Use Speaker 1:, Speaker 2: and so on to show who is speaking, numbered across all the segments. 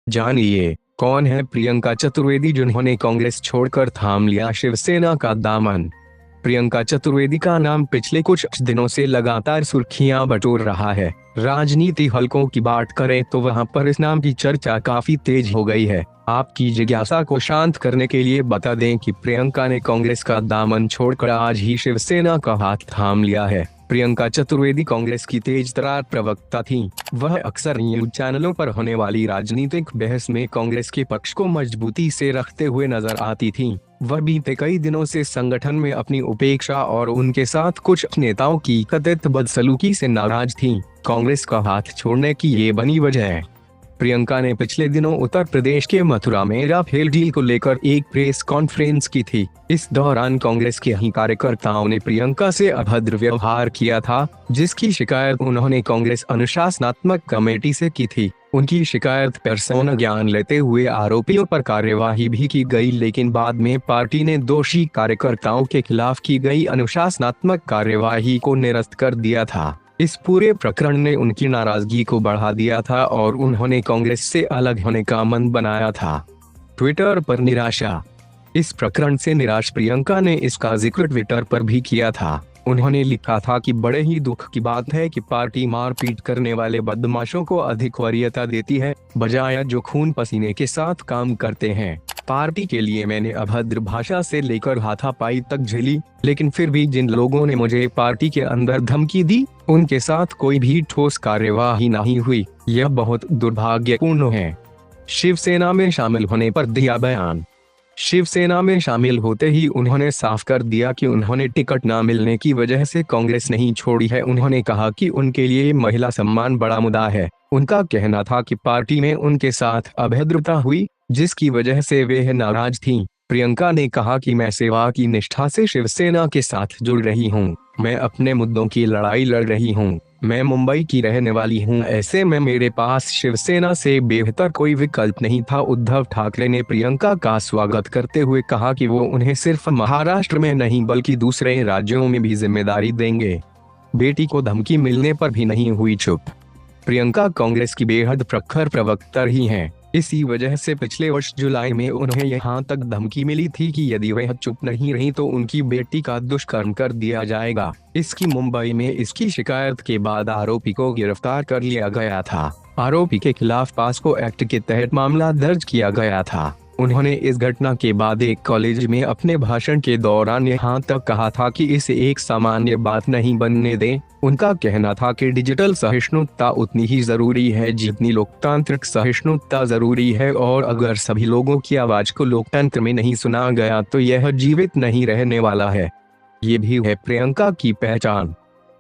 Speaker 1: जानिए कौन है प्रियंका चतुर्वेदी, जिन्होंने कांग्रेस छोड़कर थाम लिया शिवसेना का दामन। प्रियंका चतुर्वेदी का नाम पिछले कुछ दिनों से लगातार सुर्खियां बटोर रहा है। राजनीति हलकों की बात करें तो वहां पर इस नाम की चर्चा काफी तेज हो गई है। आपकी जिज्ञासा को शांत करने के लिए बता दें कि प्रियंका ने कांग्रेस का दामन छोड़कर आज ही शिवसेना का हाथ थाम लिया है। प्रियंका चतुर्वेदी कांग्रेस की तेज तर्रार प्रवक्ता थीं। वह अक्सर न्यूज चैनलों पर होने वाली राजनीतिक बहस में कांग्रेस के पक्ष को मजबूती से रखते हुए नजर आती थीं। वह बीते कई दिनों से संगठन में अपनी उपेक्षा और उनके साथ कुछ नेताओं की कथित बदसलूकी से नाराज थीं। कांग्रेस का हाथ छोड़ने की ये बनी वजह। प्रियंका ने पिछले दिनों उत्तर प्रदेश के मथुरा में राफेल डील को लेकर एक प्रेस कॉन्फ्रेंस की थी। इस दौरान कांग्रेस के ही कार्यकर्ताओं ने प्रियंका से अभद्र व्यवहार किया था, जिसकी शिकायत उन्होंने कांग्रेस अनुशासनात्मक कमेटी से की थी। उनकी शिकायत पर सौन ज्ञान लेते हुए आरोपियों पर कार्यवाही भी की गई, लेकिन बाद में पार्टी ने दोषी कार्यकर्ताओं के खिलाफ की गई अनुशासनात्मक कार्यवाही को निरस्त कर दिया था। इस पूरे प्रकरण ने उनकी नाराजगी को बढ़ा दिया था और उन्होंने कांग्रेस से अलग होने का मन बनाया था। ट्विटर पर निराशा। इस प्रकरण से निराश प्रियंका ने इसका जिक्र ट्विटर पर भी किया था। उन्होंने लिखा था कि बड़े ही दुख की बात है कि पार्टी मारपीट करने वाले बदमाशों को अधिक वरीयता देती है, बजाय जो खून पसीने के साथ काम करते हैं। पार्टी के लिए मैंने अभद्र भाषा से लेकर हाथापाई तक झेली, लेकिन फिर भी जिन लोगों ने मुझे पार्टी के अंदर धमकी दी, उनके साथ कोई भी ठोस कार्यवाही नहीं हुई। यह बहुत दुर्भाग्यपूर्ण है। शिवसेना में शामिल होने पर दिया बयान। शिवसेना में शामिल होते ही उन्होंने साफ कर दिया कि उन्होंने टिकट न मिलने की वजह से कांग्रेस नहीं छोड़ी है। उन्होंने कहा कि उनके लिए महिला सम्मान बड़ा मुद्दा है। उनका कहना था कि पार्टी में उनके साथ अभद्रता हुई, जिसकी वजह से वे नाराज थीं। प्रियंका ने कहा कि मैं सेवा की निष्ठा से शिवसेना के साथ जुड़ रही हूं। मैं अपने मुद्दों की लड़ाई लड़ रही हूं। मैं मुंबई की रहने वाली हूं, ऐसे में मेरे पास शिवसेना से बेहतर कोई विकल्प नहीं था। उद्धव ठाकरे ने प्रियंका का स्वागत करते हुए कहा कि वो उन्हें सिर्फ महाराष्ट्र में नहीं बल्कि दूसरे राज्यों में भी जिम्मेदारी देंगे। बेटी को धमकी मिलने पर भी नहीं हुई चुप। प्रियंका कांग्रेस की बेहद प्रखर प्रवक्ता रही हैं। इसी वजह से पिछले वर्ष जुलाई में उन्हें यहां तक धमकी मिली थी कि यदि वह चुप नहीं रही तो उनकी बेटी का दुष्कर्म कर दिया जाएगा। इसकी मुंबई में इसकी शिकायत के बाद आरोपी को गिरफ्तार कर लिया गया था। आरोपी के खिलाफ पास्को एक्ट के तहत मामला दर्ज किया गया था। उन्होंने इस घटना के बाद एक कॉलेज में अपने भाषण के दौरान यहाँ तक कहा था कि इसे एक सामान्य बात नहीं बनने दें। उनका कहना था कि डिजिटल सहिष्णुता उतनी ही जरूरी है जितनी लोकतांत्रिक सहिष्णुता जरूरी है, और अगर सभी लोगों की आवाज को लोकतंत्र में नहीं सुना गया तो यह जीवित नहीं रहने वाला है। ये भी है प्रियंका की पहचान।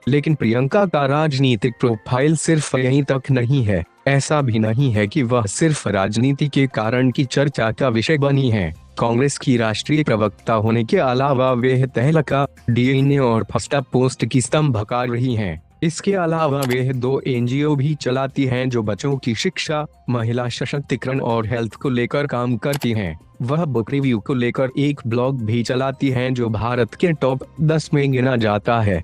Speaker 1: लेकिन प्रियंका का राजनीतिक प्रोफाइल सिर्फ यहीं तक नहीं है। ऐसा भी नहीं है कि वह सिर्फ राजनीति के कारण की चर्चा का विषय बनी है। कांग्रेस की राष्ट्रीय प्रवक्ता होने के अलावा वे तहलका, डीएनए और फर्स्ट पोस्ट की स्तंभकार रही हैं। इसके अलावा वे 2 एनजीओ भी चलाती हैं जो बच्चों की शिक्षा, महिला सशक्तिकरण और हेल्थ को लेकर काम करती हैं। वह बुक रिव्यू को लेकर एक ब्लॉग भी चलाती हैं जो भारत के टॉप 10 में गिना जाता है।